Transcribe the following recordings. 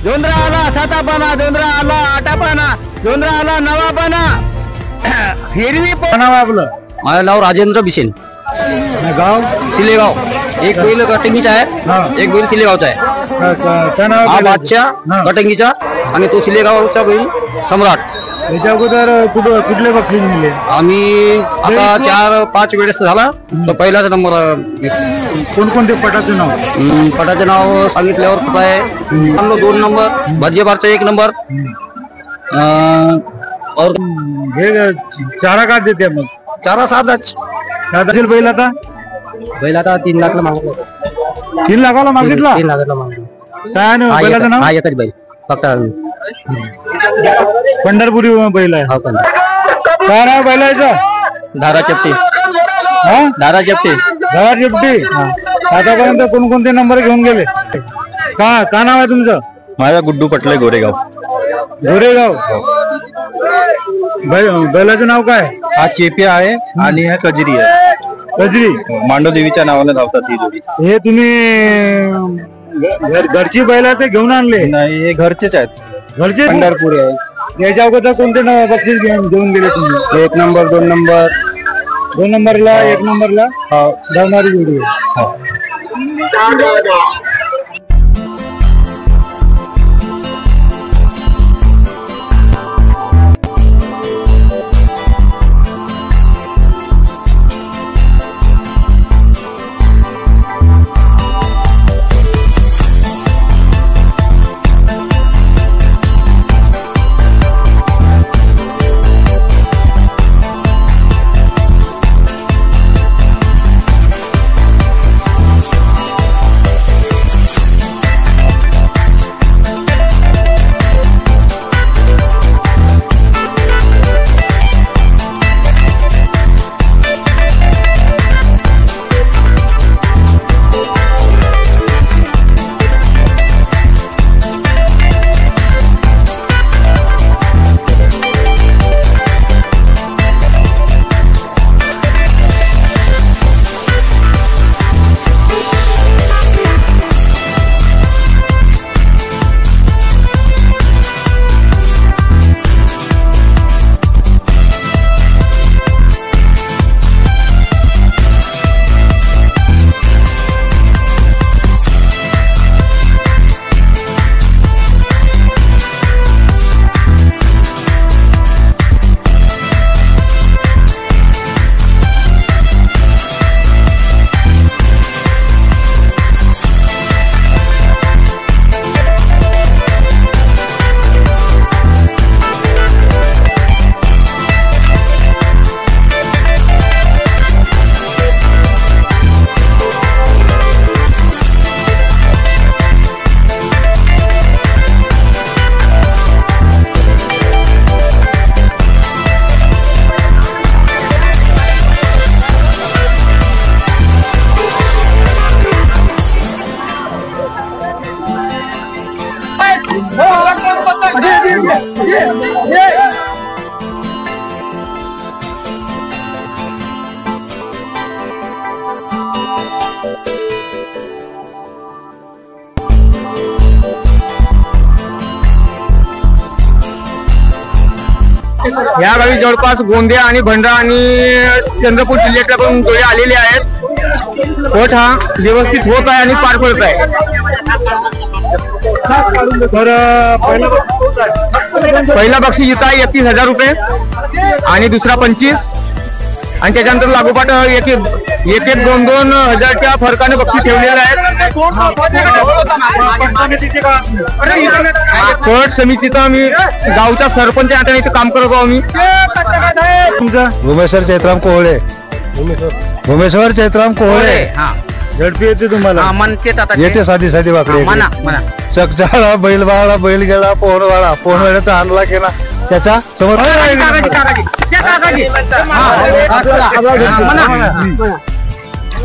जोंधळा आला, साता पाना, जोंधळा आला, आटा पाना, जोंधळा आला, नवा पाना, हिरवी नाव आहे आपलं? माझं नाव राजेंद्र बिसेन, गाव सिलेगाव. एक बैल कटंगीचा आहे, एक बैल सिलेगावचा आहे. काय नाव हा आहे? बादशाह कटंगीचा आणि तो सिलेगावचा बैल सम्राट. याच्या अगोदर कुठले बक्षीस मिळले? आम्ही आता 4-5 वेळेस झाला तर पहिलाच नंबर. कोणकोणते पटाचं नाव? पटाचं नाव सांगितल्यावर कसं आहे, 2 नंबर, भज्जेबारचा 1 नंबर. और हे चारा का देते मग? चारा 7च. काय असेल बैल आता? बैल आता 3 लाखला मागतो. 3 लाखाला मागितला? 3 लाखाला मागतो. काय नाव बैलाचं नाव? हा एकच बैल फक्त. पंढरपुरी बैल आहे. हा पण काय नाव बैलाचं? धारा चपटी. हा धारा चपटी. धारा चिपटी. आतापर्यंत कोणकोणते नंबर घेऊन गेले? का नाव आहे तुमचं? माझा गुड्डू पटले, गोरेगाव. गोरेगाव. बैलाचं नाव काय? हा चेपिया आहे आणि हा कजरी आहे. कजरी. मांडोदेवीच्या नावाने धावतात ही जोडी. हे तुम्ही घरची बैला ते घेऊन आणले? नाही, हे घरचेच आहेत. घरचे पंढरपुरी आहे. याच्या अगोदर कोणते बक्षीस घेऊन गेले तुम्ही? 1 नंबर, 2 नंबर. 2 नंबरला, 1 नंबरला धावणारी जोडी आहे. या गावी जवळपास गोंदिया आणि भंडारा आणि चंद्रपूर जिल्ह्यातून जोडे आलेले आहेत. पट हा व्यवस्थित होत आहे आणि पार पडत आहे. तर पहिला बक्षीस इथं आहे 31,000 रुपये आणि दुसरा 25 आणि त्याच्यानंतर लागोपाठ एक 2-2 हजारच्या फरकाने बक्षीस ठेवलेलं आहे. पट समितीचं आम्ही गावच्या सरपंच हाताने इथं काम करत आहोत. आम्ही तुमचं? भूमेश्वर चैत्राम कोहळे. भूमेश्वर चैत्राम कोहळे. झडपी येते तुम्हाला? येते साधी साधी वाकडे. चकचाळा, बैलवाळा, बैल गेला, पोहणवाळा, पोहणवाड्याचा आणला केला त्याचा समोर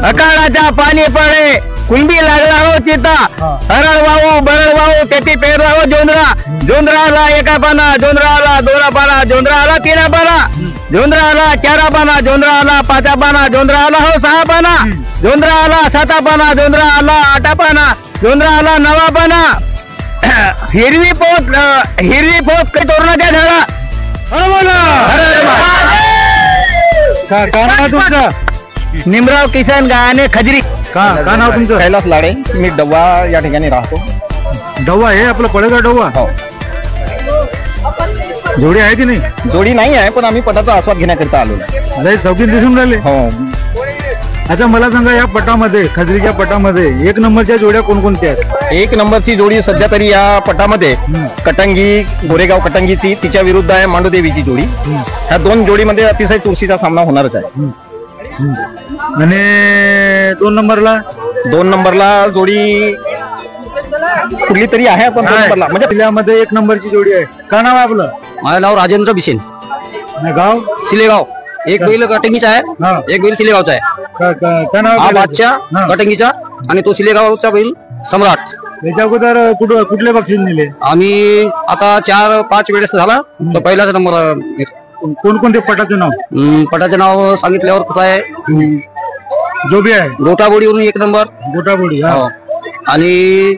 अकाळाचा पाणी पडे, कुंभी लागला हो तिथं, हरळ वाहू बरळ वाहू, त्याची पेरला हो जोंधळा. जोंधळाला 1 पाना, जोंधळाला 2 पाना, जोंधळाला 3 पाना, जोंधळाला 4 पाना, जोंधळाला 5 पाना, जोंधळाला हो 6 पाना, जोंधळाला 7 पाना, जोंधळाला 8 पाना, जोंधळाला 9 पाना, हिरवी पोत काही तोरणाच्या झाडा. का नाव आहे तुमचं? निमराव किसन गाणे खजरी. का नाव तुमचं? कैलास लाडे. मी डब्बा या ठिकाणी राहतो. डव्वा हे आपलं पळेगाव डव्वा. हो. जोडी आहे की नाही? जोडी नाही आहे, पण आम्ही पटाचा आस्वाद घेण्याकरिता आलो. लय चौकीत दिसून राहिले. हो. अच्छा, मला सांगा, या पटामध्ये, खजरीच्या पटामध्ये 1 नंबरच्या जोड्या कोणकोणत्या आहेत? 1 नंबरची जोडी सध्या तरी या पटामध्ये कटंगी, गोरेगाव कटंगीची, तिच्या विरुद्ध आहे मांडूदेवीची जोडी. ह्या 2 जोडीमध्ये अतिशय चुरशीचा सामना होणारच आहे. आणि 2 नंबरला? 2 नंबरला जोडी कुठली तरी आहे, पण 2 नंबरला म्हणजे जिल्ह्यामध्ये 1 नंबरची जोडी आहे. का नाव आहे आपलं? माझं नाव राजेंद्र बिसेन. गाव? सिलेगाव. एक बैल कटंगीचा आहे, एक बैल सिलेगावचा आहे. काय नाव? हा बादशाह कटंगीचा आणि तो सिलेगावचा बैल सम्राट. त्याच्या अगोदर कुठले बक्षीस नेले? आम्ही आता 4-5 वेळेस झाला तर पहिलाच नंबर. कोणकोणते पटाचं नाव? पटाचं नाव सांगितल्यावर कसं आहे, जो बी आहे. गोटाबोडीवरून 1 नंबर. गोटाबोडी. आणि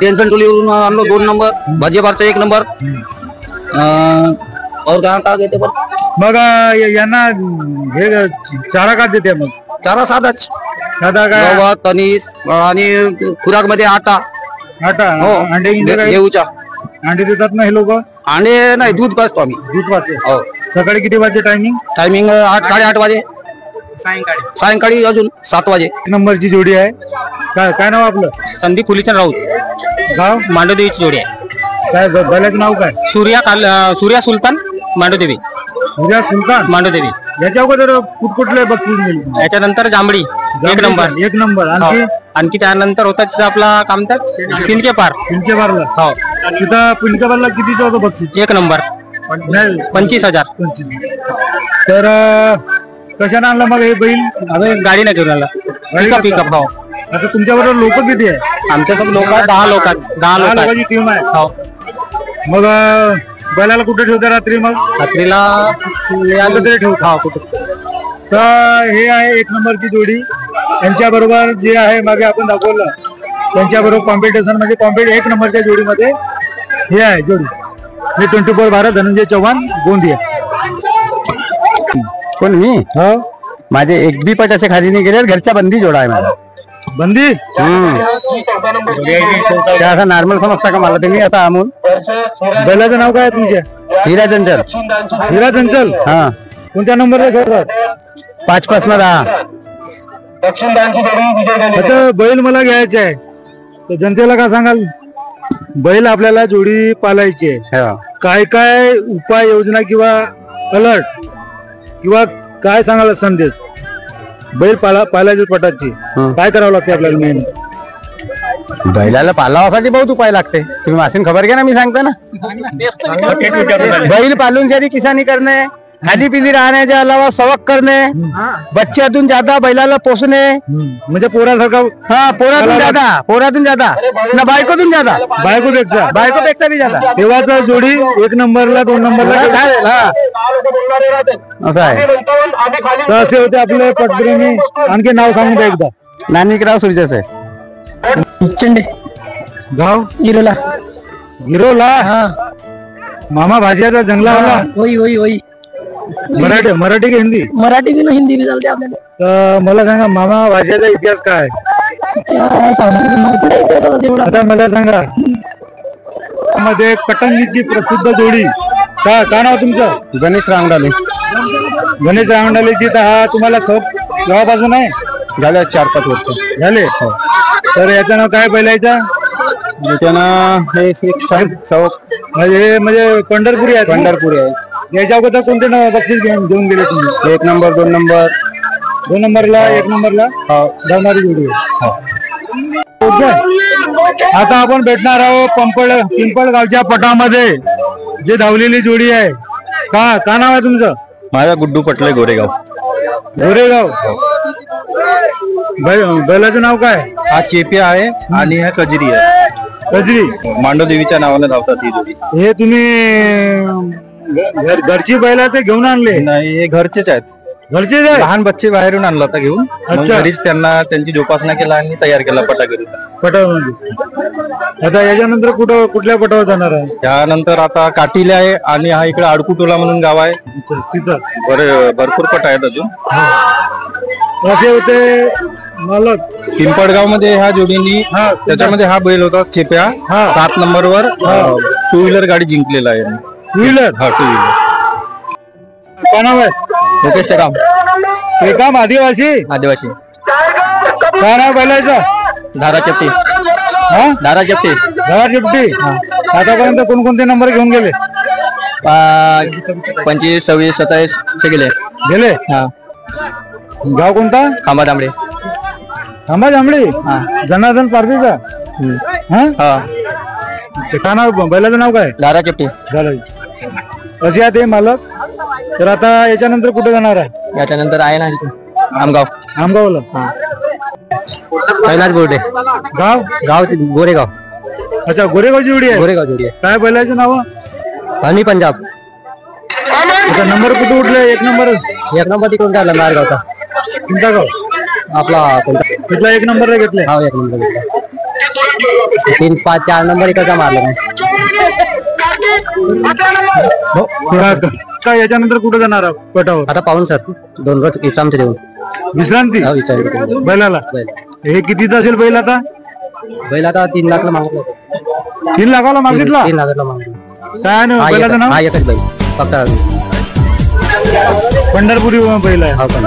टेन्शन टोलीवरून आणलो 2 नंबर. भाजीबारचा 1 नंबर. और काय देते पण मग यांना हे चारा का देते? मग चारा साधाच, साधा काय? गवत, कणीस आणि खुराक मध्ये आटा. हो. अंडे घेऊचा. अंडे देतात ना हे लोक? अंडे नाही, दूध पाजतो आम्ही. दूध पाजते. हो. सकाळी किती वाजते टायमिंग? टायमिंग 8-8:30 वाजे. सायंकाळी अजून 7 वाजे. 1 नंबरची जोडी आहे. काय नाव आपलं? संदीप फुलीचंद राऊत. गाव? मांडोदेवीची जोडी आहे. काय बैलाचं नाव काय? सूर्या सुलतान मांडोदेवी. सूर्या सुलतान मांडोदेवी. याच्या अगोदर कुठले बक्षीस मिळेल? याच्यानंतर जांभळी 1 नंबर. 1 नंबर. आणखी त्यानंतर होता तिथं आपला काम तर पिंके पार. पिंकेबारला? हो. तिथं पिंकेबारला कितीचं होतं बक्षीस? 1 नंबर. 25,000. तर कशाने आणला मग हे बैल? अजून गाडीने घेऊन आला. पिकअप. हो. आता तुमच्याबरोबर लोक किती आहे? आमच्या सब लोक 10 लोकांची टीम आहे. हो. मग बैलाला कुठे ठेवता रात्री? मग रात्रीला कुठेतरी ठेवता? कुठे. तर हे आहे 1 नंबरची जोडी. त्यांच्या बरोबर जे आहे मागे आपण दाखवलं, त्यांच्या बरोबर कॉम्पिटिशन म्हणजे 1 नंबरच्या जोडीमध्ये हे आहे जोडी. हे 24 भारत धनंजय चव्हाण गोंदिया. कोण मी? हो. माझे 1 बी पट असे खाली नाही गेले. घरच्या बंदी जोडा आहे माझा. बंदी? त्या असं नॉर्मल समजता का मला तुम्ही? आता अमोल. बैलाचं नाव काय तुमच्या? हिरा चंचल. हिरा चंचल. हा. कोणत्या नंबरला खेळतात? 5 10. अच्छा, बैल मला घ्यायचे आहे तर जनतेला काय सांगाल? बैल आपल्याला जोडी पालायची आहे. काय काय उपाय योजना किंवा अलर्ट किंवा काय सांगाल संदेश? बैल पालायची पटाची काय करावं लागते आपल्याला? मेन बैलाला पालावासाठी बहुत उपाय लागते. तुम्ही मासीन खबर घ्या ना, मी सांगतो ना. बैल पालून सारी किसानी करणे, खाली पिली राहण्याच्या अलावा सवक करणे, बच्च्यातून जादा बैलाला पोसणे, म्हणजे पोरासारखं. हा, पोरातून जादा ना बायकोतून जादा. बायकोपेक्षा बी जादा. तेव्हाच जोडी 1 नंबरला 2 नंबरला असं आहे. तर असे होते आपले पटप्रेमी. आणखी नाव सांगून द्या एकदा. नानिकराव सुरजस आहे. चंडे. गाव? गिरोला. गिरोला. मामा भाजियाचा जंगलावाला. वही. मराठी की हिंदी? मराठी भी ना हिंदी भी चालते आपल्याला. तर मला सांगा, मामा भाजियाचा इतिहास काय? आता मला सांगा, मध्ये कटंगीची प्रसिद्ध जोडी. का नाव तुमचं? गणेश रांगडाले. गणेश रांगडालेची. तर हा तुम्हाला गावापासून आहे? झाले 4-5 वर्ष झाले. तर याचं नाव काय बैलायचा? त्यानं हे म्हणजे पंढरपुरी आहे. पंढरपुरी आहे. याच्या अगोदर कोणते बक्षीस घेऊन गेले तुम्ही? 1 नंबर 2 नंबर. 2 नंबरला 1 नंबरला धावणारी जोडी. आता आपण भेटणार आहोत पिंपळगावच्या पटामध्ये जे धावलेली जोडी आहे. का नाव आहे तुमचं? माझा गुड्डू पटले, गोरेगाव. बैलाचं नाव काय? हा चेपिया आहे आणि हा कजरी आहे. कजरी. मांडोदेवीच्या नावाने धावतात ही जोडी. हे तुम्ही घरची बैला ते घेऊन आणले? नाही, हे घरचेच आहेत. घरचेच आहे लहान बच्चे बाहेरून आणला होता घेऊन मग अच्छा. घरीच त्यांना त्यांची जोपासना केला आणि तयार केला पटाघरीचा. पटामध्ये. आता याच्यानंतर कुठल्या पटावर जाणार आहे? त्यानंतर आता काटिले आहे आणि हा इकडे आडकुटोला म्हणून गाव आहे. तिथं भरपूर पट आहेत अजून. कसे होते मालक? पिंपळगाव मध्ये ह्या जोडींनी त्याच्यामध्ये हा बैल होता चेप्या 7 नंबरवर 2 व्हीलर गाडी जिंकलेला आहे. 2 व्हीलर? हा 2 व्हीलर. काय नाव आहे? मुकेश टेकाम. टेकाम आदिवासी? आदिवासी. काय नाव बैलाचं? धारा चपटी. हा धारा चपटी. धारा चिपटी. आतापर्यंत कोणकोणते नंबर घेऊन गेले? 25, 26, 27 असे गेले. हा. गाव कोणता? खांबा तांबडे. थांबा जांभळी. जनार्दन पारधीचा. हा. काय नाव बैलाचं नाव काय? धारा चपटी. झालं. असे आहे ते मालक. तर आता याच्यानंतर कुठे जाणार आहे? याच्यानंतर आहे ना आमगाव. आमगावला. कैलास बोर्डे. गाव गोरेगाव. अच्छा, गोरेगावची जोडी आहे. गोरेगाव जोडी आहे. काय बैलाचं नाव? हनी पंजाब. आता नंबर कुठे उठले? 1 नंबर. 1 नंबर तिकडून काढला नारगावचा. कोणता गाव? आपला कोणता? तिथला 1 नंबरला घेतले. हा 1 नंबर. 3, 5, 4 नंबर इकडचा मारला नाही. काय याच्यानंतर कुठे जाणार आहे पटावर? आता पाहून सर 2 रोज विश्रांती देऊन विश्रांती बैलाला. हे कितीचा असेल बैल आता? बैल आता 3 लाखला मागितलं. 3 लाखाला मागितला? 3 लाखाला मागितलं. काय ना बैलाचं नाव? हा एकच बैल फक्त पंढरपुरी बैल आहे. हा पण